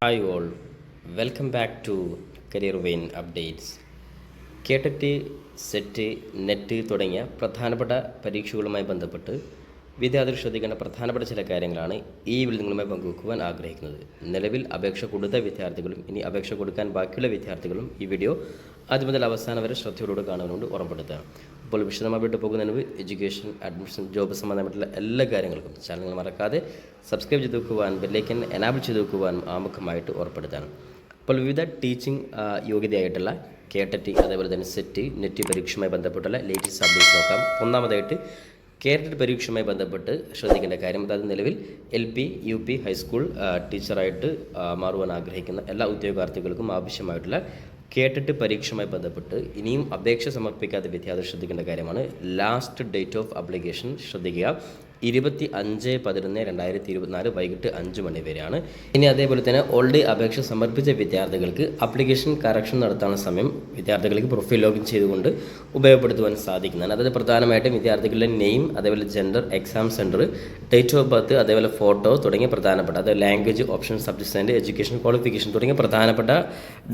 Hi all, welcome back to career vein updates. KTET, SET, NET തുടങ്ങിയ പ്രധാനപ്പെട്ട പരീക്ഷകളുമായി ബന്ധപ്പെട്ട് വിദ്യാർത്ഥികൾ ശ്രദ്ധിക്കേണ്ട പ്രധാനപ്പെട്ട ചില കാര്യങ്ങളാണ് ഈ വീഡിയോയിൽ നിങ്ങളുമായി പങ്കുവെക്കുവാൻ ആഗ്രഹിക്കുന്നത്. നിലവിൽ അപേക്ഷ കൊടുത്ത വിദ്യാർത്ഥികളും ഇനി അപേക്ഷ കൊടുക്കാൻ ബാക്കിയുള്ള വിദ്യാർത്ഥികളും ഈ വീഡിയോ ആദ്യം മുതൽ അവസാനം വരെ ശ്രദ്ധയോടുകൂടി കാണുന്നതുകൊണ്ട് ഉറപ്പെടുത്തുക. അപ്പോൾ വിശദമായിട്ട് പോകുന്നതിന് മുമ്പ് എഡ്യൂക്കേഷൻ, അഡ്മിഷൻ, ജോബ് സംബന്ധമായിട്ടുള്ള എല്ലാ കാര്യങ്ങൾക്കും ചാനൽ മറക്കാതെ സബ്സ്ക്രൈബ് ചെയ്ത് വെക്കുവാൻ, ബെല്ലൈക്കൻ എനാബിൾ ചെയ്ത് വെക്കുവാൻ ആമുഖമായിട്ട് ഉറപ്പെടുത്താണ്. അപ്പോൾ വിവിധ ടീച്ചിങ് യോഗ്യതയായിട്ടുള്ള കേട്ടറ്റ്, അതേപോലെ തന്നെ സെറ്റ്, നെറ്റ് പരീക്ഷയുമായി ബന്ധപ്പെട്ടുള്ള ലേറ്റസ്റ്റ് അപ്ഡേറ്റ്സ് നോക്കാം. ഒന്നാമതായിട്ട് കേട്ടറ്റ് പരീക്ഷയുമായി ബന്ധപ്പെട്ട് ശ്രദ്ധിക്കേണ്ട കാര്യം, അതായത് നിലവിൽ LP, UP, ഹൈസ്കൂൾ ടീച്ചറായിട്ട് മാറുവാൻ ആഗ്രഹിക്കുന്ന എല്ലാ ഉദ്യോഗാർത്ഥികൾക്കും ആവശ്യമായിട്ടുള്ള കേട്ടറ്റ് പരീക്ഷയുമായി ബന്ധപ്പെട്ട് ഇനിയും അപേക്ഷ സമർപ്പിക്കാത്ത വിദ്യാർത്ഥികൾ ശ്രദ്ധിക്കേണ്ട കാര്യമാണ് ലാസ്റ്റ് ഡേറ്റ് ഓഫ് അപ്ലിക്കേഷൻ. ശ്രദ്ധിക്കുക, 25/11/2024 വൈകിട്ട് 5 മണി വരെയാണ്. ഇനി അതേപോലെ തന്നെ ഓൾറെഡി അപേക്ഷ സമർപ്പിച്ച വിദ്യാർത്ഥികൾക്ക് അപ്ലിക്കേഷൻ കറക്ഷൻ നടത്താനുള്ള സമയം വിദ്യാർത്ഥികൾക്ക് പ്രൊഫൈൽ ലോഗിൻ ചെയ്തുകൊണ്ട് ഉപയോഗപ്പെടുത്തുവാൻ സാധിക്കുന്നതാണ്. അതായത് പ്രധാനമായിട്ടും വിദ്യാർത്ഥികളുടെ നെയിം, അതേപോലെ gender, exam centre, date of birth, അതേപോലെ ഫോട്ടോ തുടങ്ങിയ പ്രധാനപ്പെട്ട, അതായത് language, option, subjects and education qualification തുടങ്ങിയ പ്രധാനപ്പെട്ട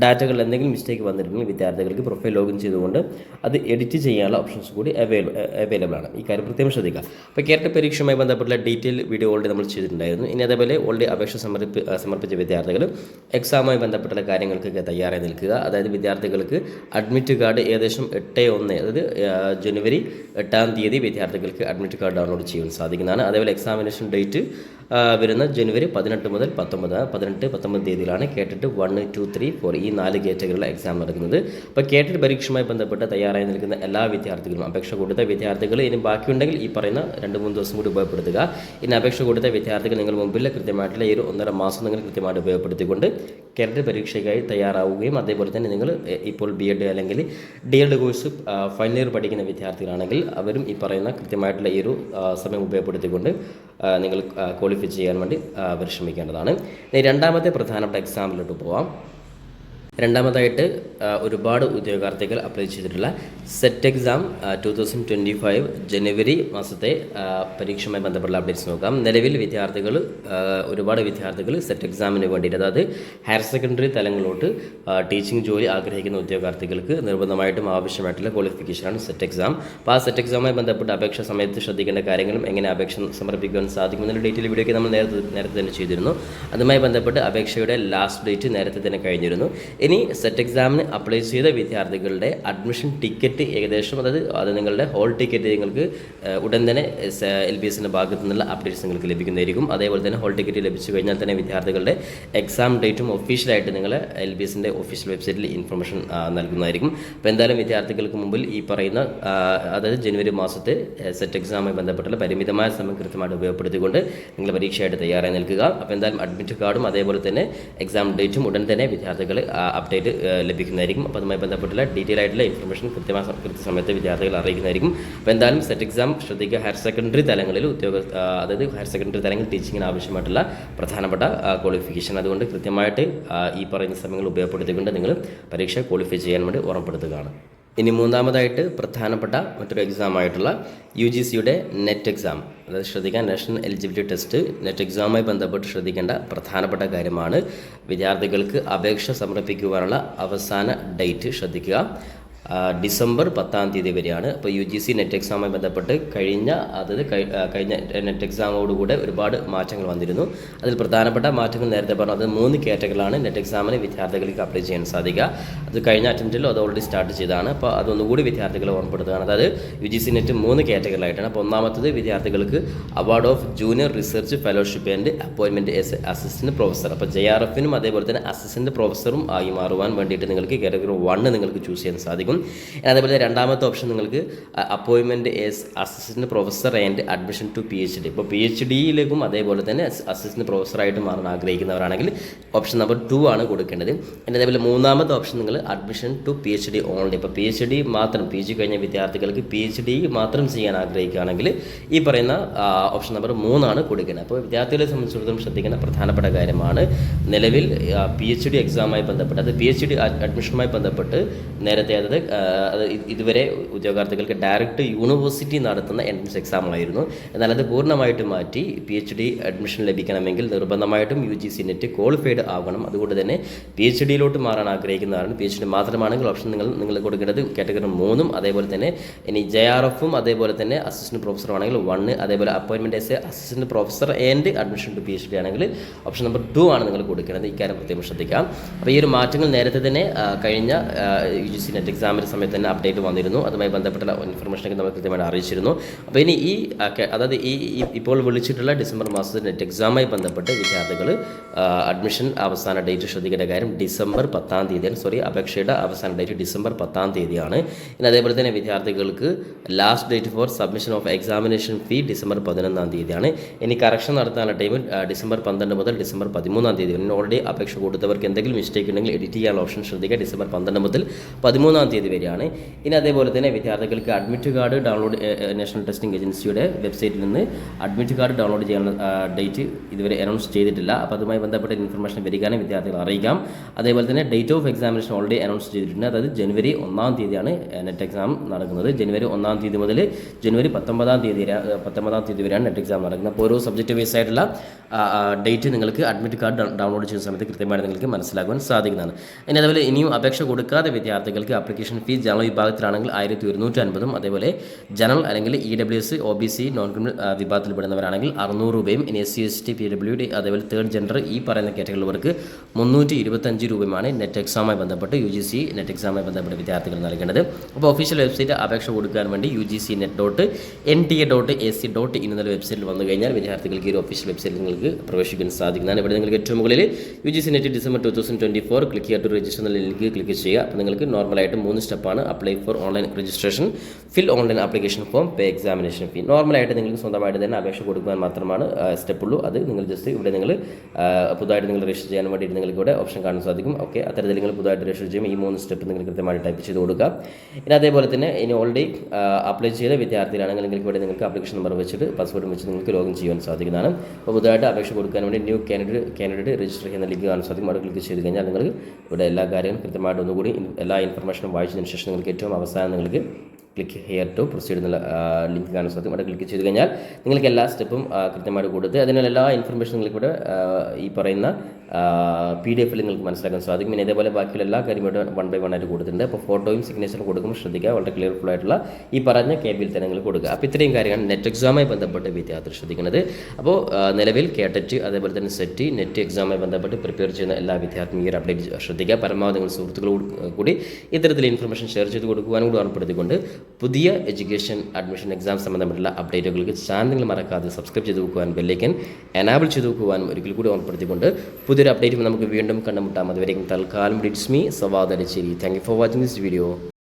ഡാറ്റകൾ എന്തെങ്കിലും മിസ്റ്റേക്ക് വന്നിട്ടുണ്ടെങ്കിൽ വിദ്യാർത്ഥികൾക്ക് പ്രൊഫൈൽ ലോഗിൻ ചെയ്തുകൊണ്ട് അത് എഡിറ്റ് ചെയ്യാനുള്ള ഓപ്ഷൻസ് കൂടി അവൈലബിൾ ആണ്. ഈ കാര്യം പ്രത്യേകം ശ്രദ്ധിക്കുക. അപ്പോൾ കേരള പരീക്ഷയുമായി ബന്ധപ്പെട്ടുള്ള ഡീറ്റെയിൽ വീഡിയോ ഓൾറെഡി നമ്മൾ ചെയ്തിട്ടുണ്ടായിരുന്നു. ഇനി അതേപോലെ ഓൾറെഡി അപേക്ഷ സമർപ്പിച്ച വിദ്യാർത്ഥികൾ എക്സാമുമായി ബന്ധപ്പെട്ടുള്ള കാര്യങ്ങൾക്കൊക്കെ തയ്യാറായി നിൽക്കുക. അതായത് വിദ്യാർത്ഥികൾക്ക് അഡ്മിറ്റ് കാർഡ് ഏകദേശം 8/1, അതായത് ജനുവരി 8-ാം തീയതി വിദ്യാർത്ഥികൾക്ക് അഡ്മിറ്റ് കാർഡ് ഡൗൺലോഡ് ചെയ്യാൻ സാധിക്കുന്നതാണ്. അതേപോലെ എക്സാമിനേഷൻ ഡേറ്റ് വരുന്ന ജനുവരി 18 മുതൽ 19 തീയതിയിലാണ് കേട്ടിട്ട് 1, 2, 3, 4 ഈ 4 കാറ്റഗറിയിലുള്ള എക്സാം നടക്കുന്നത്. അപ്പോൾ കേട്ടിട്ട് പരീക്ഷയുമായി ബന്ധപ്പെട്ട് തയ്യാറായി നിൽക്കുന്ന എല്ലാ വിദ്യാർത്ഥികളും, അപേക്ഷ കൊടുത്ത വിദ്യാർത്ഥികൾ ഇനി ബാക്കിയുണ്ടെങ്കിൽ ഈ പറയുന്ന 2-3 ദിവസം കൂടി ഉപയോഗപ്പെടുത്തുക. ഇനി അപേക്ഷ കൊടുത്ത വിദ്യാർത്ഥികൾ നിങ്ങൾ മുമ്പിൽ കൃത്യമായിട്ടുള്ള ഈ ഒരു 1.5 മാസം നിങ്ങൾ കൃത്യമായിട്ട് ഉപയോഗപ്പെടുത്തിക്കൊണ്ട് കേരള പരീക്ഷയ്ക്കായി തയ്യാറാവുകയും, അതേപോലെ തന്നെ നിങ്ങൾ ഇപ്പോൾ BEd അല്ലെങ്കിൽ DEd കോഴ്സ് ഫൈനൽ ഇയർ പഠിക്കുന്ന വിദ്യാർത്ഥികളാണെങ്കിൽ അവരും ഈ പറയുന്ന കൃത്യമായിട്ടുള്ള ഈ ഒരു സമയം ഉപയോഗപ്പെടുത്തിക്കൊണ്ട് നിങ്ങൾ ക്വാളിഫൈ ചെയ്യാൻ വേണ്ടി പരിശ്രമിക്കേണ്ടതാണ്. രണ്ടാമത്തെ പ്രധാനപ്പെട്ട എക്സാമിലോട്ട് പോവാം. രണ്ടാമതായിട്ട് ഒരുപാട് ഉദ്യോഗാർത്ഥികൾ അപ്ലൈ ചെയ്തിട്ടുള്ള സെറ്റ് എക്സാം 2025 ജനുവരി മാസത്തെ പരീക്ഷയുമായി ബന്ധപ്പെട്ടുള്ള അപ്ഡേറ്റ്സ് നോക്കാം. നിലവിൽ ഒരുപാട് വിദ്യാർത്ഥികൾ സെറ്റ് എക്സാമിന് വേണ്ടിയിട്ട്, അതായത് ഹയർ സെക്കൻഡറി തലങ്ങളിലോട്ട് ടീച്ചിങ് ജോലി ആഗ്രഹിക്കുന്ന ഉദ്യോഗാർത്ഥികൾക്ക് നിർബന്ധമായിട്ടും ആവശ്യമായിട്ടുള്ള ക്വാളിഫിക്കേഷനാണ് സെറ്റ് എക്സാം. അപ്പോൾ ആ സെറ്റ് എക്സാമുമായി ബന്ധപ്പെട്ട് അപേക്ഷ സമയത്ത് ശ്രദ്ധിക്കേണ്ട കാര്യങ്ങളും എങ്ങനെ അപേക്ഷ സമർപ്പിക്കുവാൻ സാധിക്കുമെന്നുള്ള ഡീറ്റെയിൽ വീഡിയോയ്ക്ക് നമ്മൾ നേരത്തെ തന്നെ ചെയ്തിരുന്നു. അതുമായി ബന്ധപ്പെട്ട് അപേക്ഷയുടെ ലാസ്റ്റ് ഡേറ്റ് നേരത്തെ തന്നെ കഴിഞ്ഞിരുന്നു. ഇനി സെറ്റ് എക്സാമിന് അപ്ലൈ ചെയ്ത വിദ്യാർത്ഥികളുടെ അഡ്മിഷൻ ടിക്കറ്റ് ഏകദേശം, അത് നിങ്ങളുടെ ഹോൾ ടിക്കറ്റ് നിങ്ങൾക്ക് ഉടൻ തന്നെ LBSൻ്റെ ഭാഗത്തു നിന്നുള്ള അപ്ഡേറ്റ്സ് നിങ്ങൾക്ക് ലഭിക്കുന്നതായിരിക്കും. അതേപോലെ തന്നെ ഹോൾ ടിക്കറ്റ് ലഭിച്ചു കഴിഞ്ഞാൽ തന്നെ വിദ്യാർത്ഥികളുടെ എക്സാം ഡേറ്റും ഒഫീഷ്യലായിട്ട് നിങ്ങൾ LBSൻ്റെ ഒഫീഷ്യൽ വെബ്സൈറ്റിൽ ഇൻഫർമേഷൻ നൽകുന്നതായിരിക്കും. അപ്പോൾ എന്തായാലും വിദ്യാർത്ഥികൾക്ക് മുമ്പിൽ ഈ പറയുന്ന, അതായത് ജനുവരി മാസത്തെ സെറ്റ് എക്സാമുമായി ബന്ധപ്പെട്ടുള്ള പരിമിതമായ സമയം കൃത്യമായിട്ട് ഉപയോഗപ്പെടുത്തിക്കൊണ്ട് നിങ്ങൾ പരീക്ഷയായിട്ട് തയ്യാറായി നിൽക്കുക. അപ്പോൾ എന്തായാലും അഡ്മിറ്റ് കാർഡും അതേപോലെ തന്നെ എക്സാം ഡേറ്റും ഉടൻ തന്നെ വിദ്യാർത്ഥികൾ അപ്ഡേറ്റ് ലഭിക്കുന്നതായിരിക്കും. അപ്പോൾ അതുമായി ബന്ധപ്പെട്ടുള്ള ഡീറ്റെയിൽ ആയിട്ടുള്ള ഇൻഫർമേഷൻ കൃത്യസമയത്ത് വിദ്യാർത്ഥികൾ അറിയിക്കുന്നതായിരിക്കും. അപ്പോൾ എന്തായാലും സെറ്റ് എക്സാം ശ്രദ്ധിക്കുക. ഹയർ സെക്കൻഡറി തലങ്ങളിൽ അതായത് ഹയർ സെക്കൻഡറി തലങ്ങളിൽ ടീച്ചിങ്ങിന് ആവശ്യമായിട്ടുള്ള പ്രധാനപ്പെട്ട ക്വാളിഫിക്കേഷൻ, അതുകൊണ്ട് കൃത്യമായിട്ട് ഈ പറയുന്ന സമയങ്ങൾ ഉപയോഗപ്പെടുത്തിക്കൊണ്ട് നിങ്ങൾ പരീക്ഷ ക്വാളിഫൈ ചെയ്യാൻ വേണ്ടി ഉറപ്പെടുത്തുകയാണ്. ഇനി മൂന്നാമതായിട്ട് പ്രധാനപ്പെട്ട മറ്റൊരു എക്സാം ആയിട്ടുള്ള UGCയുടെ നെറ്റ് എക്സാം, അതായത് ശ്രദ്ധിക്കാൻ നാഷണൽ എലിജിബിലിറ്റി ടെസ്റ്റ് നെറ്റ് എക്സാമുമായി ബന്ധപ്പെട്ട് ശ്രദ്ധിക്കേണ്ട പ്രധാനപ്പെട്ട കാര്യമാണ്. വിദ്യാർത്ഥികൾക്ക് അപേക്ഷ സമർപ്പിക്കുവാനുള്ള അവസാന ഡേറ്റ് ശ്രദ്ധിക്കുക, ഡിസംബർ 10-ാം തീയതി വരെയാണ്. അപ്പോൾ UGC നെറ്റ് എക്സാമുമായി ബന്ധപ്പെട്ട് കഴിഞ്ഞ നെറ്റ് എക്സാമോടുകൂടെ ഒരുപാട് മാറ്റങ്ങൾ വന്നിരുന്നു. അതിൽ പ്രധാനപ്പെട്ട മാറ്റങ്ങൾ നേരത്തെ പറഞ്ഞു, അത് 3 കാറ്റഗറികളാണ് നെറ്റ് എക്സാമിന് വിദ്യാർത്ഥികൾക്ക് അപ്ലൈ ചെയ്യാൻ സാധിക്കുക. അത് കഴിഞ്ഞ അറ്റംപ്റ്റിലും അത് ഓൾറെഡി സ്റ്റാർട്ട് ചെയ്തതാണ്. അപ്പോൾ അതൊന്നുകൂടി വിദ്യാർത്ഥികളെ ഓർമ്മപ്പെടുത്തുകയാണ്. അതായത് UGC നെറ്റ് 3 കാറ്റഗറികളായിട്ടാണ്. അപ്പോൾ ഒന്നാമത്തത് വിദ്യാർത്ഥികൾക്ക് award of junior research fellowship and appointment as assistant professor. അപ്പോൾ JRFനും അതേപോലെ തന്നെ അസിസ്റ്റൻറ്റ് പ്രൊഫസറും ആയി മാറുവാൻ വേണ്ടിയിട്ട് നിങ്ങൾക്ക് കാറ്റഗറി 1 നിങ്ങൾക്ക് ചൂസ് ചെയ്യാൻ സാധിക്കും. അതേപോലെ രണ്ടാമത്തെ ഓപ്ഷൻ നിങ്ങൾക്ക് appointment as assistant professor and admission to PhD. ഇപ്പോൾ PhDയിലേക്കും അതേപോലെ തന്നെ അസിസ്റ്റൻറ്റ് പ്രൊഫസറായിട്ട് മാറാൻ ആഗ്രഹിക്കുന്നവരാണെങ്കിൽ ഓപ്ഷൻ നമ്പർ 2 ആണ് കൊടുക്കേണ്ടത്. അതേപോലെ മൂന്നാമത്തെ ഓപ്ഷൻ നിങ്ങൾ അഡ്മിഷൻ ടു PhD ഓൺലി. ഇപ്പോൾ PhD മാത്രം, PG കഴിഞ്ഞ വിദ്യാർത്ഥികൾക്ക് PhD മാത്രം ചെയ്യാൻ ആഗ്രഹിക്കുകയാണെങ്കിൽ ഈ പറയുന്ന ഓപ്ഷൻ നമ്പർ 3 ആണ് കൊടുക്കേണ്ടത്. അപ്പോൾ വിദ്യാർത്ഥികളെ സംബന്ധിച്ചിടത്തോളം ശ്രദ്ധിക്കുന്ന പ്രധാനപ്പെട്ട കാര്യമാണ്, നിലവിൽ PhD എക്സാമുമായി ബന്ധപ്പെട്ട്, അത് PhD അഡ്മിഷനുമായി ബന്ധപ്പെട്ട് നേരത്തെ, അതായത് അത് ഇതുവരെ ഉദ്യോഗാർത്ഥികൾക്ക് ഡയറക്റ്റ് യൂണിവേഴ്സിറ്റി നടത്തുന്ന എൻട്രൻസ് എക്സാം ആയിരുന്നു. എന്നാൽ അത് പൂർണ്ണമായിട്ടും മാറ്റി PhD അഡ്മിഷൻ ലഭിക്കണമെങ്കിൽ നിർബന്ധമായിട്ടും UGC നെറ്റ് ക്വാളിഫൈഡ് ആകണം. അതുകൊണ്ട് തന്നെ PhDയിലോട്ട് മാറാൻ ആഗ്രഹിക്കുന്നതാണ്. PhD മാത്രമാണെങ്കിൽ ഓപ്ഷൻ നിങ്ങൾ കൊടുക്കേണ്ടത് കാറ്റഗറി 3 അതേപോലെ തന്നെ ഇനി JRFും അതേപോലെ തന്നെ അസിസ്റ്റന്റ് പ്രൊഫസർ ആണെങ്കിൽ 1, അതേപോലെ appointment as a assistant professor and admission to PhD ആണെങ്കിൽ ഓപ്ഷൻ നമ്പർ 2 ആണ് നിങ്ങൾ കൊടുക്കേണ്ടത്. ഇക്കാര്യം പ്രത്യേകം ശ്രദ്ധിക്കാം. അപ്പോൾ ഈ ഒരു മാറ്റങ്ങൾ നേരത്തെ തന്നെ കഴിഞ്ഞ UGC നെറ്റ് എക്സാമിൻ്റെ സമയത്ത് തന്നെ അപ്ഡേറ്റ് വന്നിരുന്നു. അതുമായി ബന്ധപ്പെട്ട ഇൻഫർമേഷനൊക്കെ നമ്മൾ കൃത്യമായിട്ട് അറിയിച്ചിരുന്നു. അപ്പോൾ ഇനി അതായത് ഇപ്പോൾ വിളിച്ചിട്ടുള്ള ഡിസംബർ മാസത്തെ നെറ്റ് എക്സാമുമായി ബന്ധപ്പെട്ട് വിദ്യാർത്ഥികൾ അഡ്മിഷൻ അവസാന ഡേറ്റ് ശ്രദ്ധിക്കേണ്ട കാര്യം ഡിസംബർ 10-ാം തീയതിയാണ്. അപേക്ഷയുടെ അവസാന ഡേറ്റ് ഡിസംബർ 10-ാം തീയതിയാണ്. ഇനി അതേപോലെ തന്നെ വിദ്യാർത്ഥികൾക്ക് last date for submission of examination fee December 11-ാം തീയതിയാണ്. ഇനി കറക്ഷൻ നടത്താനുള്ള ടൈം ഡിസംബർ 12 മുതൽ ഡിസംബർ 13-ാം തീയതി. ഓൾറെഡി അപേക്ഷ കൊടുത്തവർക്ക് എന്തെങ്കിലും മിസ്റ്റേക്ക് ഉണ്ടെങ്കിൽ എഡിറ്റ് ചെയ്യാനുള്ള ഓപ്ഷൻ ശ്രദ്ധിക്കുക. ഡിസംബർ 12 മുതൽ 13-ാം തീയതി വരെയാണ്. ഇനി അതേപോലെ തന്നെ വിദ്യാർത്ഥികൾക്ക് admit card download national testing ഏജൻസിയുടെ വെബ്സൈറ്റിൽ നിന്ന് അഡ്മിറ്റ് കാർഡ് ഡൗൺലോഡ് ചെയ്യാനുള്ള ഡേറ്റ് ഇതുവരെ അനൗൺസ് ചെയ്തിട്ടില്ല. അപ്പോൾ അതുമായി ബന്ധപ്പെട്ട ഇൻഫർമേഷൻ വരികയാണെങ്കിൽ വിദ്യാർത്ഥികൾ അറിയിക്കാം. അതേപോലെ തന്നെ date of examination already announce ചെയ്തിട്ടുണ്ട്. അതായത് ജനുവരി 1-ാം തീയതിയാണ് നെറ്റ് എക്സാം നടക്കുന്നത്. ജനുവരി 1-ാം തീയതി മുതൽ ജനുവരി 19-ാം തീയതി വരെയാണ് നെറ്റ് എക്സാം നടക്കുന്നത്. അപ്പോൾ ഓരോ സബ്ജക്റ്റ് ബേസ് ആയിട്ടുള്ള ഡേറ്റ് നിങ്ങൾക്ക് അഡ്മിറ്റ് കാർഡ് ഡൗൺലോഡ് ചെയ്യുന്ന സമയത്ത് കൃത്യമായിട്ട് നിങ്ങൾക്ക് മനസ്സിലാക്കുവാൻ സാധിക്കുന്നതാണ്. ഇനി അതേപോലെ ഇനിയും അപേക്ഷ കൊടുക്കാതെ വിദ്യാർത്ഥികൾക്ക് ആപ്ലിക്കേഷൻ ഫീസ് ജനറൽ വിഭാഗത്തിലാണെങ്കിൽ 1250, അതേപോലെ ജനറൽ അല്ലെങ്കിൽ EWS OBC നോൺ ക്രിമിനൽ വിഭാഗത്തിൽപ്പെടുന്നവരാണെങ്കിൽ 600 രൂപയും, ഇനി SC ST PWD അതേപോലെ തേർഡ് ജെൻഡർ ഈ പറയുന്ന കാറ്റഗറിയിലുള്ളവർക്ക് 325 രൂപയുമാണ് നെറ്റ് എക്സാമുമായി ബന്ധപ്പെട്ട് UGC നെറ്റ് എക്സാമുമായി ബന്ധപ്പെട്ട് വിദ്യാർത്ഥികൾ നൽകേണ്ടത്. അപ്പോൾ ഒഫീഷ്യൽ വെബ്സൈറ്റ് അപേക്ഷ കൊടുക്കാൻ വേണ്ടി UGCnet.NTA.AC.in എന്ന വെബ്സൈറ്റിൽ വന്നു കഴിഞ്ഞാൽ വിദ്യാർത്ഥികൾക്ക് ഈ ഒരു ഒഫീഷ്യൽ വെബ്സൈറ്റിൽ നിങ്ങൾക്ക് പ്രവേശിക്കാൻ സാധിക്കുന്നതാണ്. ഇവിടെ നിങ്ങൾക്ക് ഏറ്റവും മുകളിൽ UGC നെറ്റ് ഡിസംബർ 2024 ക്ലിക്ക് ചെയ്യാൻ രജിസ്റ്റർ എന്ന ലിങ്ക് ക്ലിക്ക് ചെയ്യുക. അപ്പോൾ നിങ്ങൾക്ക് നോർമലായിട്ട് 3 സ്റ്റെപ്പാണ്. Apply for online registration, fill online application form, pay examination fee. നോർമലായിട്ട് നിങ്ങൾക്ക് സ്വന്തമായിട്ട് തന്നെ അപേക്ഷ കൊടുക്കാൻ മാത്രമാണ് സ്റ്റെപ്പുള്ളൂ. അത് നിങ്ങൾ ജസ്റ്റ് ഇവിടെ നിങ്ങൾ പുതുതായിട്ട് നിങ്ങൾ രജിസ്റ്റർ ചെയ്യാൻ വേണ്ടിയിട്ട് നിങ്ങൾക്ക് ഇവിടെ ഓപ്ഷൻ കാണാൻ സാധിക്കും. ഓക്കെ, അത്തരത്തിൽ നിങ്ങൾ പുതുതായിട്ട് രജിസ്റ്റർ ചെയ്യും. ഈ 3 സ്റ്റെപ്പ് നിങ്ങൾ കൃത്യമായിട്ട് ടൈപ്പ് ചെയ്ത് കൊടുക്കുക. ഇനി അതേപോലെ തന്നെ ഇനി ഓൾറെഡി അപ്ലൈ ചെയ്ത വിദ്യാർത്ഥികളാണെങ്കിൽ നിങ്ങൾക്ക് ഇവിടെ നിങ്ങൾക്ക് ആപ്ലിക്കേഷൻ നമ്പർ വെച്ചിട്ട് പാസ്വേഡും വെച്ച് നിങ്ങൾക്ക് ലോഗിൻ ചെയ്യാൻ സാധിക്കുന്നതാണ്. അപ്പോൾ പുതുതായിട്ട് അപേക്ഷ കൊടുക്കാൻ വേണ്ടി ന്യൂ കാൻഡിഡേറ്റ് രജിസ്റ്റർ ചെയ്യുന്ന ലിങ്ക് കാണാൻ സാധിക്കും. അവിടെ ക്ലിക്ക് ചെയ്ത് കഴിഞ്ഞാൽ നിങ്ങൾ ഇവിടെ എല്ലാ കാര്യങ്ങളും കൃത്യമായിട്ട് ഒന്നുകൂടി എല്ലാ ഇൻഫർമേഷനും വായിച്ചതിന് ശേഷം നിങ്ങൾക്ക് ഏറ്റവും അവസാനം നിങ്ങൾക്ക് ക്ലിക്ക് ഹിയർ ടു പ്രൊസീഡ് എന്നുള്ള ലിങ്ക് കാണാൻ സാധിക്കും. അവിടെ ക്ലിക്ക് ചെയ്ത് കഴിഞ്ഞാൽ നിങ്ങൾക്ക് എല്ലാ സ്റ്റെപ്പും കൃത്യമായിട്ട് കൊടുത്ത് അതിനുള്ള എല്ലാ ഇൻഫർമേഷനും നിങ്ങൾക്ക് ഇവിടെ ഈ പറയുന്ന PDF നിങ്ങൾക്ക് മനസ്സിലാക്കാൻ സാധിക്കും. പിന്നെ ഇതേപോലെ ബാക്കിയുള്ള എല്ലാ കാര്യമായിട്ട് 1 by 1 ആയിട്ട് കൊടുത്തിട്ടുണ്ട്. അപ്പോൾ ഫോട്ടോയും സിഗ്നേച്ചറും കൊടുക്കുമ്പോൾ ശ്രദ്ധിക്കുക, വളരെ ക്ലിയർഫുൾ ആയിട്ടുള്ള ഈ പറഞ്ഞ കേബിൽ തന്നെ നിങ്ങൾ കൊടുക്കുക. അപ്പോൾ ഇത്രയും കാര്യമാണ് നെറ്റ് എക്സാമുമായി ബന്ധപ്പെട്ട് വിദ്യാർത്ഥികൾ ശ്രദ്ധിക്കുന്നത്. അപ്പോൾ നിലവിൽ കേട്ടറ്റ് അതേപോലെ തന്നെ സെറ്റ് നെറ്റ് എക്സാമുമായി ബന്ധപ്പെട്ട് പ്രിപ്പയർ ചെയ്യുന്ന എല്ലാ വിദ്യാർത്ഥികളും ഈ ഒരു അപ്ഡേറ്റ് ശ്രദ്ധിക്കുക. പരമാവധി നിങ്ങൾ സുഹൃത്തുക്കളോട് കൂടി ഇത്തരത്തിൽ ഇൻഫർമേഷൻ ഷെയർ ചെയ്ത് കൊടുക്കുവാനും കൂടി ഓർമ്മപ്പെടുത്തിക്കൊണ്ട് പുതിയ എഡ്യൂക്കേഷൻ അഡ്മിഷൻ എക്സാം സംബന്ധമായിട്ടുള്ള അപ്ഡേറ്റുകൾക്ക് ചാനൽ മറക്കാതെ സബ്സ്ക്രൈബ് ചെയ്ത് വെക്കുവാനും ബെല്ലൈക്കൻ എനാബിൾ ചെയ്ത് വെക്കുവാനും ഒരിക്കൽ കൂടി ഓർമ്മപ്പെടുത്തിക്കൊണ്ട് പുതിയൊരു അപ്ഡേറ്റ് നമുക്ക് വീണ്ടും കണ്ടുമുട്ടാം. അതുവരെയും തൽക്കാലം it's me Sawad Alicheri. Thank you for watching this video.